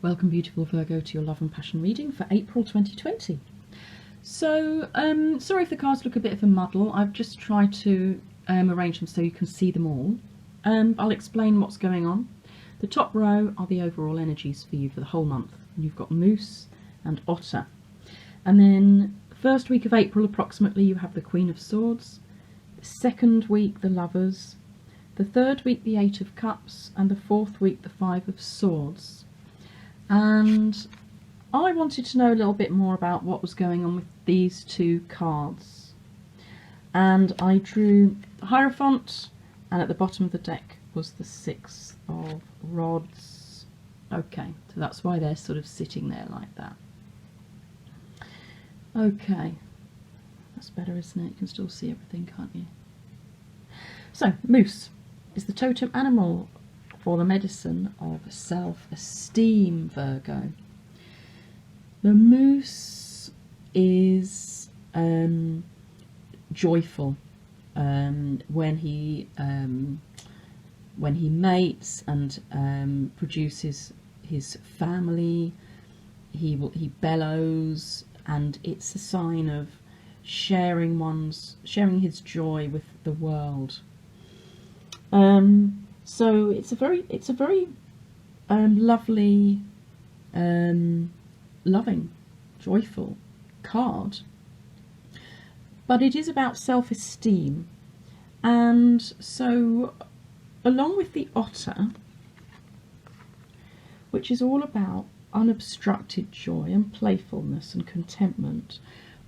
Welcome, beautiful Virgo, to your love and passion reading for April 2020. So, sorry if the cards look a bit of a muddle. I've just tried to arrange them so you can see them all. I'll explain what's going on. The top row are the overall energies for you for the whole month. You've got Moose and Otter. And then first week of April approximately you have the Queen of Swords. The second week the Lovers. The third week the Eight of Cups. And the fourth week the Five of Swords. And I wanted to know a little bit more about what was going on with these two cards. And I drew the Hierophant, and at the bottom of the deck was the Six of Rods. Okay, so that's why they're sort of sitting there like that. Okay, that's better, isn't it? You can still see everything, can't you? So, Moose is the totem animal for the medicine of self-esteem, Virgo. The moose is joyful when he mates and produces his family. He bellows, and it's a sign of sharing his joy with the world. So it's a very lovely, loving, joyful card, but it is about self-esteem. And so along with the Otter, which is all about unobstructed joy and playfulness and contentment,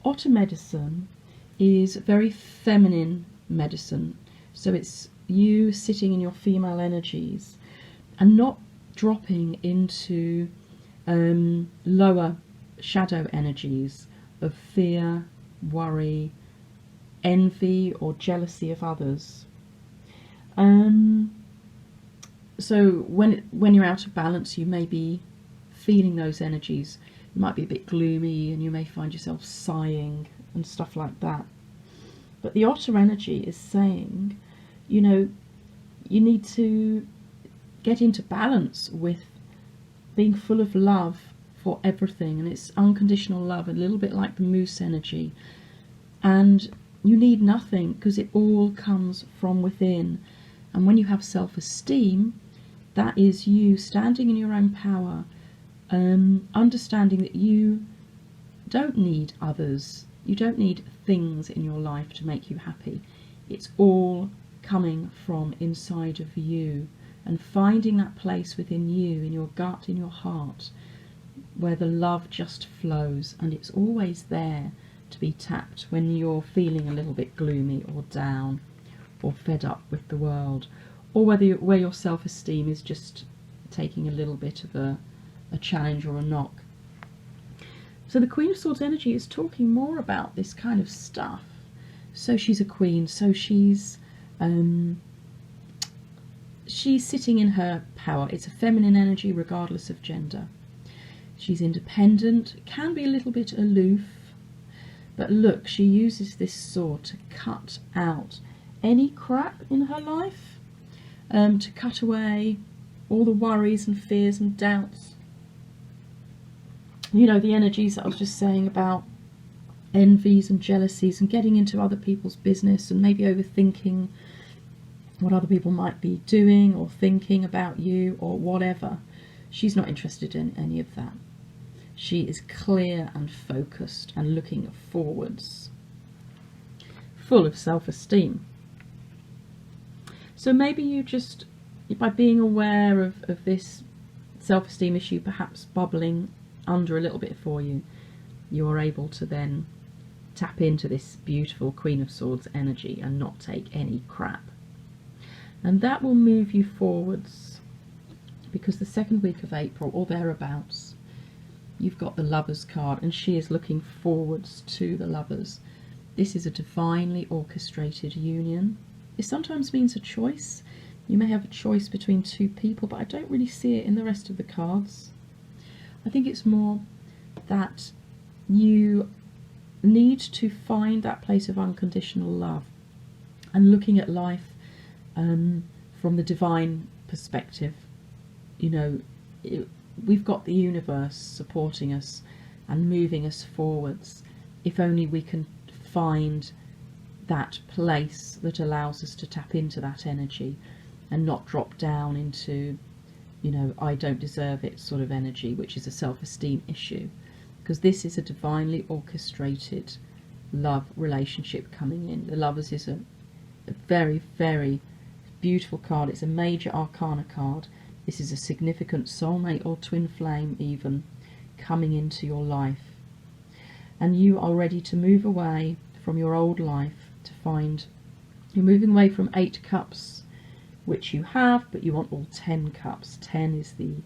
Otter medicine is very feminine medicine. So it's you sitting in your female energies and not dropping into lower shadow energies of fear, worry, envy or jealousy of others. So when you're out of balance, you may be feeling those energies. You might be a bit gloomy and you may find yourself sighing and stuff like that. But the Otter energy is saying, you know, you need to get into balance with being full of love for everything, and it's unconditional love, a little bit like the Moose energy. And you need nothing because it all comes from within. And when you have self-esteem, that is you standing in your own power, understanding that you don't need others, you don't need things in your life to make you happy. It's all coming from inside of you, and finding that place within you, in your gut, in your heart, where the love just flows, and it's always there to be tapped when you're feeling a little bit gloomy or down or fed up with the world, or where your self-esteem is just taking a little bit of a challenge or a knock. So the Queen of Swords energy is talking more about this kind of stuff. So she's a queen, so she's sitting in her power. It's a feminine energy regardless of gender. She's independent, can be a little bit aloof, but look, she uses this sword to cut out any crap in her life, to cut away all the worries and fears and doubts. You know, the energies that I was just saying about envies and jealousies and getting into other people's business and maybe overthinking what other people might be doing or thinking about you or whatever. She's not interested in any of that. She is clear and focused and looking forwards, full of self-esteem. So maybe you just, by being aware of this self-esteem issue perhaps bubbling under a little bit for you, you are able to then tap into this beautiful Queen of Swords energy and not take any crap. And that will move you forwards, because the second week of April or thereabouts, you've got the Lovers card, and she is looking forwards to the Lovers. This is a divinely orchestrated union. It sometimes means a choice. You may have a choice between two people, but I don't really see it in the rest of the cards. I think it's more that you need to find that place of unconditional love and looking at life from the divine perspective. You know, we've got the universe supporting us and moving us forwards, if only we can find that place that allows us to tap into that energy and not drop down into, you know, I don't deserve it sort of energy, which is a self-esteem issue. Because this is a divinely orchestrated love relationship coming in. The Lovers is a very, very beautiful card. It's a major arcana card. This is a significant soulmate or twin flame even coming into your life. And you are ready to move away from your old life to find, you're moving away from 8 cups, which you have, but you want all 10 cups. 10 is the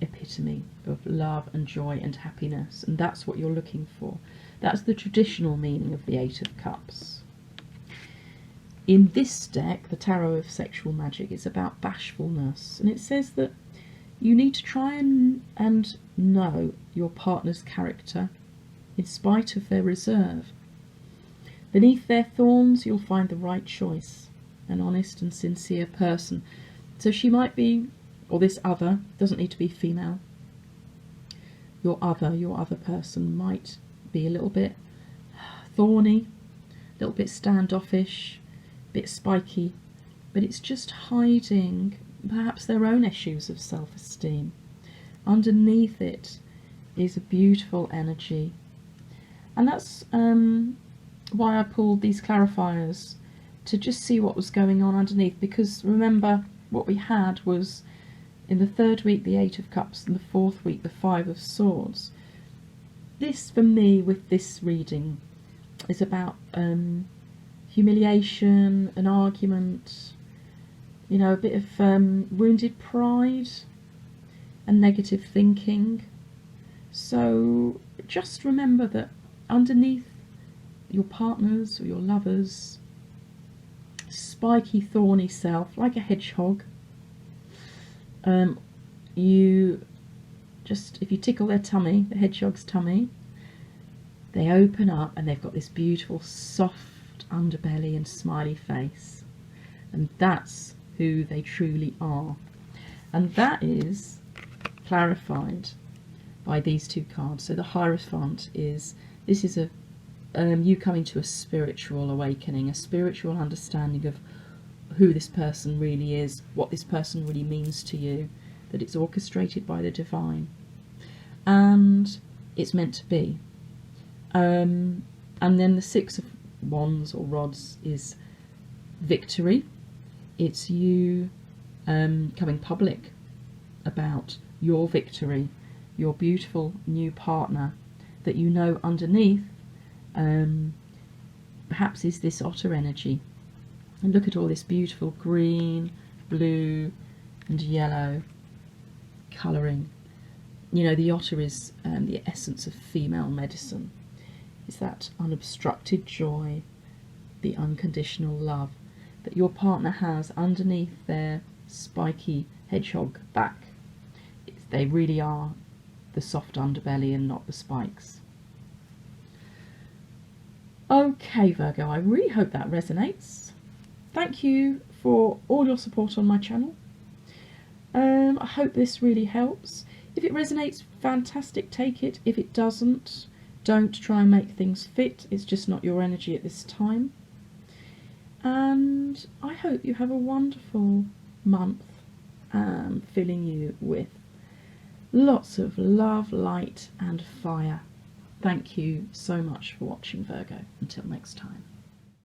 epitome of love and joy and happiness, and that's what you're looking for. That's the traditional meaning of the 8 of Cups. In this deck, the Tarot of Sexual Magic, is about bashfulness, and it says that you need to try and know your partner's character in spite of their reserve. Beneath their thorns you'll find the right choice, an honest and sincere person. So she might be, or this other, doesn't need to be female, your other person might be a little bit thorny, a little bit standoffish, a bit spiky, but it's just hiding perhaps their own issues of self-esteem. Underneath it is a beautiful energy, and that's why I pulled these clarifiers, to just see what was going on underneath. Because remember, what we had was, in the 3rd week, the 8 of Cups, and the 4th week, the 5 of Swords. This, for me, with this reading, is about humiliation, an argument, you know, a bit of wounded pride and negative thinking. So just remember that underneath your partner's or your lover's spiky, thorny self, like a hedgehog, you just, if you tickle their tummy, the hedgehog's tummy, they open up and they've got this beautiful soft underbelly and smiley face, and that's who they truly are. And that is clarified by these 2 cards. So the Hierophant is, this is a you coming to a spiritual awakening, a spiritual understanding of who this person really is, what this person really means to you, that it's orchestrated by the divine, and it's meant to be. And then the 6 of Wands or Rods is victory. It's you coming public about your victory, your beautiful new partner that you know underneath perhaps is this otter energy. And look at all this beautiful green, blue and yellow colouring. You know, the otter is the essence of female medicine. It's that unobstructed joy, the unconditional love that your partner has underneath their spiky hedgehog back. They really are the soft underbelly and not the spikes. Okay, Virgo, I really hope that resonates. Thank you for all your support on my channel. I hope this really helps. If it resonates, fantastic, take it. If it doesn't, don't try and make things fit. It's just not your energy at this time. And I hope you have a wonderful month, filling you with lots of love, light and fire. Thank you so much for watching, Virgo. Until next time.